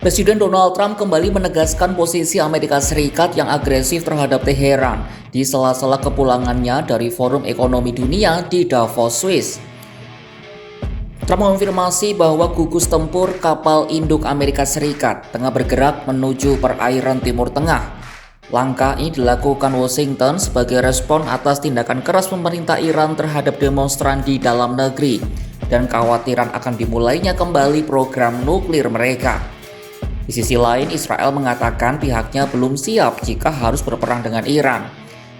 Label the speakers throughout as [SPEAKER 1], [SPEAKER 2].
[SPEAKER 1] Presiden Donald Trump kembali menegaskan posisi Amerika Serikat yang agresif terhadap Teheran di sela-sela kepulangannya dari Forum Ekonomi Dunia di Davos, Swiss. Trump mengonfirmasi bahwa gugus tempur kapal induk Amerika Serikat tengah bergerak menuju perairan Timur Tengah. Langkah ini dilakukan Washington sebagai respon atas tindakan keras pemerintah Iran terhadap demonstran di dalam negeri dan kekhawatiran akan dimulainya kembali program nuklir mereka. Di sisi lain, Israel mengatakan pihaknya belum siap jika harus berperang dengan Iran.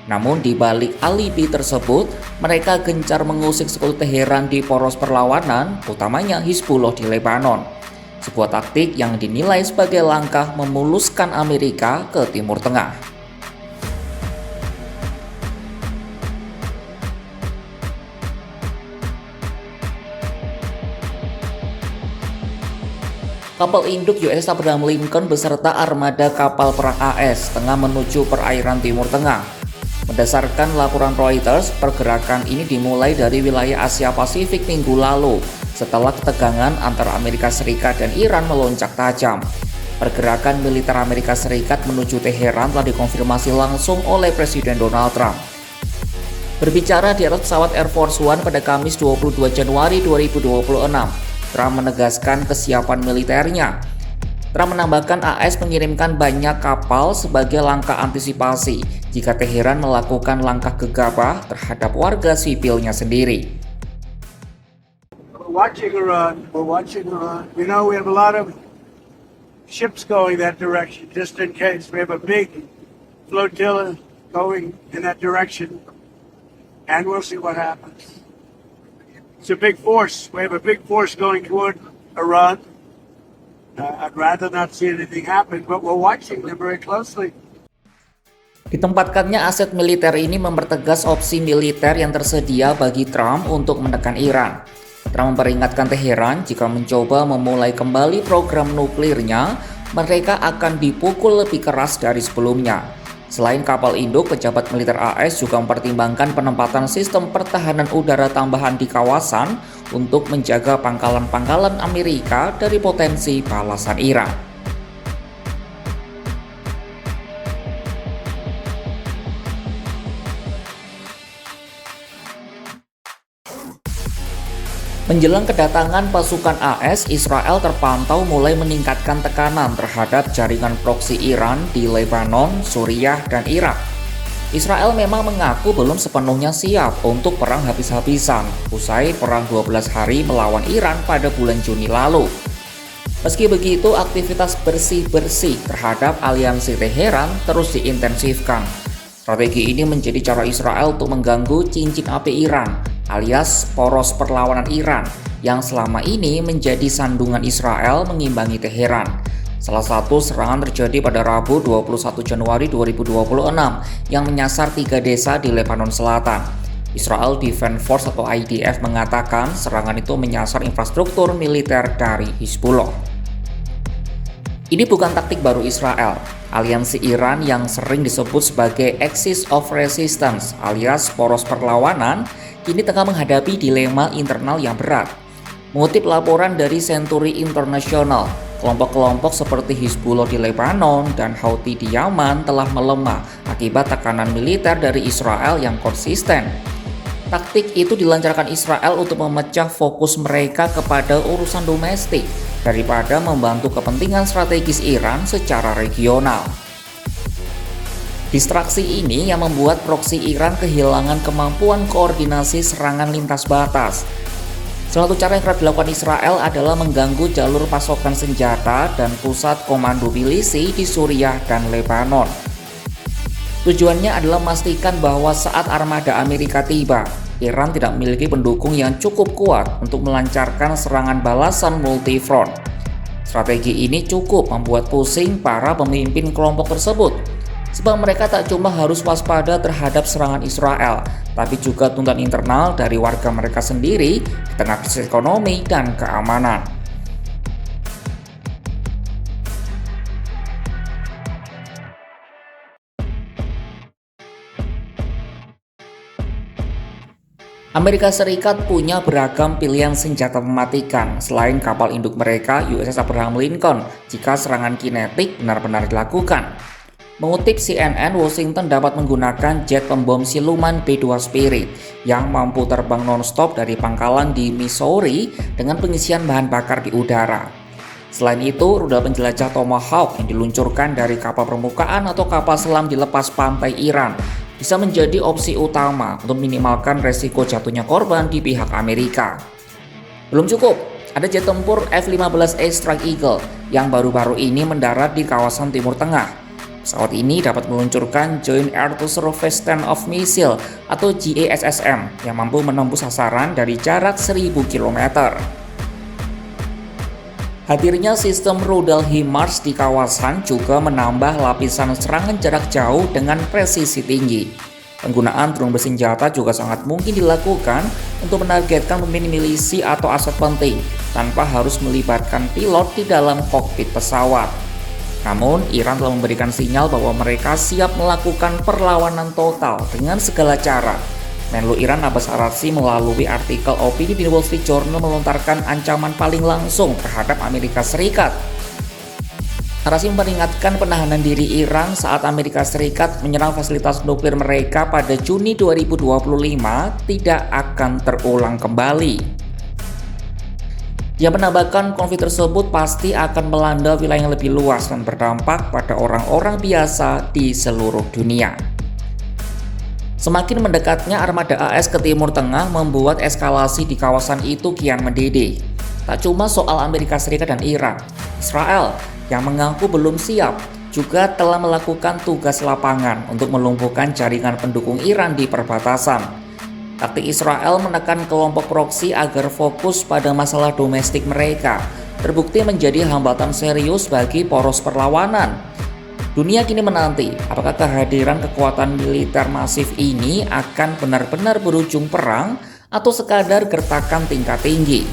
[SPEAKER 1] Namun di balik alibi tersebut, mereka gencar mengusik sekutu Teheran di poros perlawanan, utamanya Hizbullah di Lebanon. Sebuah taktik yang dinilai sebagai langkah memuluskan Amerika ke Timur Tengah. Kapal induk USS Abraham Lincoln beserta armada kapal perang AS tengah menuju perairan Timur Tengah. Berdasarkan laporan Reuters, pergerakan ini dimulai dari wilayah Asia Pasifik minggu lalu setelah ketegangan antara Amerika Serikat dan Iran melonjak tajam. Pergerakan militer Amerika Serikat menuju Teheran telah dikonfirmasi langsung oleh Presiden Donald Trump. Berbicara di atas pesawat Air Force One pada Kamis 22 Januari 2026, Trump menegaskan kesiapan militernya. Trump menambahkan AS mengirimkan banyak kapal sebagai langkah antisipasi jika Teheran melakukan langkah gegabah terhadap warga sipilnya sendiri.
[SPEAKER 2] We're watching Iran. We know we have a lot of ships going that direction, just in case. We have a big flotilla going in that direction, and we'll see what happens. It's a big force. We have a big force going toward Iran. I'd rather not see anything happen, but we're watching them very closely.
[SPEAKER 1] Ditempatkannya aset militer ini mempertegas opsi militer yang tersedia bagi Trump untuk menekan Iran. Trump memperingatkan Teheran jika mencoba memulai kembali program nuklirnya, mereka akan dipukul lebih keras dari sebelumnya. Selain kapal induk, pejabat militer AS juga mempertimbangkan penempatan sistem pertahanan udara tambahan di kawasan untuk menjaga pangkalan-pangkalan Amerika dari potensi balasan Iran. Menjelang kedatangan pasukan AS, Israel terpantau mulai meningkatkan tekanan terhadap jaringan proksi Iran di Lebanon, Suriah, dan Irak. Israel memang mengaku belum sepenuhnya siap untuk perang habis-habisan usai perang 12 hari melawan Iran pada bulan Juni lalu. Meski begitu, aktivitas bersih-bersih terhadap aliansi Teheran terus diintensifkan. Strategi ini menjadi cara Israel untuk mengganggu cincin api Iran, alias poros perlawanan Iran yang selama ini menjadi sandungan Israel mengimbangi Teheran. Salah satu serangan terjadi pada Rabu 21 Januari 2026 yang menyasar 3 desa di Lebanon Selatan. Israel Defense Force atau IDF mengatakan serangan itu menyasar infrastruktur militer dari Hizbullah. Ini bukan taktik baru Israel. Aliansi Iran yang sering disebut sebagai Axis of Resistance alias poros perlawanan kini tengah menghadapi dilema internal yang berat. Mengutip laporan dari Century International, kelompok-kelompok seperti Hizbullah di Lebanon dan Houthi di Yaman telah melemah akibat tekanan militer dari Israel yang konsisten. Taktik itu dilancarkan Israel untuk memecah fokus mereka kepada urusan domestik daripada membantu kepentingan strategis Iran secara regional. Distraksi ini yang membuat proksi Iran kehilangan kemampuan koordinasi serangan lintas batas. Salah satu cara yang kerap dilakukan Israel adalah mengganggu jalur pasokan senjata dan pusat komando milisi di Suriah dan Lebanon. Tujuannya adalah memastikan bahwa saat armada Amerika tiba, Iran tidak memiliki pendukung yang cukup kuat untuk melancarkan serangan balasan multifront. Strategi ini cukup membuat pusing para pemimpin kelompok tersebut, sebab mereka tak cuma harus waspada terhadap serangan Israel, tapi juga tuntutan internal dari warga mereka sendiri di tengah krisis ekonomi dan keamanan. Amerika Serikat punya beragam pilihan senjata mematikan selain kapal induk mereka USS Abraham Lincoln jika serangan kinetik benar-benar dilakukan. Mengutip CNN, Washington dapat menggunakan jet pembom siluman B-2 Spirit yang mampu terbang non-stop dari pangkalan di Missouri dengan pengisian bahan bakar di udara. Selain itu, rudal penjelajah Tomahawk yang diluncurkan dari kapal permukaan atau kapal selam di lepas pantai Iran bisa menjadi opsi utama untuk minimalkan resiko jatuhnya korban di pihak Amerika. Belum cukup, ada jet tempur F-15A Strike Eagle yang baru-baru ini mendarat di kawasan Timur Tengah. Pesawat ini dapat meluncurkan Joint Air to Surface Stand-Off Missile atau JASSM yang mampu menembus sasaran dari jarak 1000 km. Hadirnya sistem rudal HIMARS di kawasan juga menambah lapisan serangan jarak jauh dengan presisi tinggi. Penggunaan drone bersenjata juga sangat mungkin dilakukan untuk menargetkan pemain milisi atau aset penting tanpa harus melibatkan pilot di dalam kokpit pesawat. Namun, Iran telah memberikan sinyal bahwa mereka siap melakukan perlawanan total dengan segala cara. Menlu Iran Abbas Araghchi melalui artikel opini di Wall Street Journal melontarkan ancaman paling langsung terhadap Amerika Serikat. Araghchi memperingatkan penahanan diri Iran saat Amerika Serikat menyerang fasilitas nuklir mereka pada Juni 2025 tidak akan terulang kembali. Dia menambahkan konflik tersebut pasti akan melanda wilayah yang lebih luas dan berdampak pada orang-orang biasa di seluruh dunia. Semakin mendekatnya armada AS ke Timur Tengah membuat eskalasi di kawasan itu kian mendidih. Tak cuma soal Amerika Serikat dan Iran, Israel yang mengaku belum siap juga telah melakukan tugas lapangan untuk melumpuhkan jaringan pendukung Iran di perbatasan. Taktik Israel menekan kelompok proksi agar fokus pada masalah domestik mereka terbukti menjadi hambatan serius bagi poros perlawanan. Dunia kini menanti apakah kehadiran kekuatan militer masif ini akan benar-benar berujung perang atau sekadar gertakan tingkat tinggi.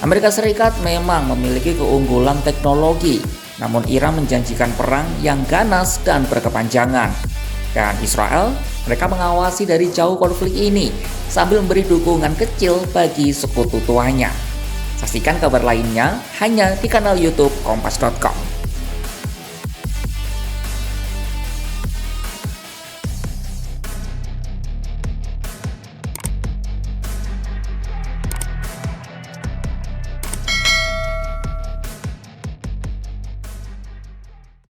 [SPEAKER 1] Amerika Serikat memang memiliki keunggulan teknologi, namun Iran menjanjikan perang yang ganas dan berkepanjangan. Dan Israel, mereka mengawasi dari jauh konflik ini sambil memberi dukungan kecil bagi sekutu tuanya. Saksikan kabar lainnya hanya di kanal YouTube Kompas.com.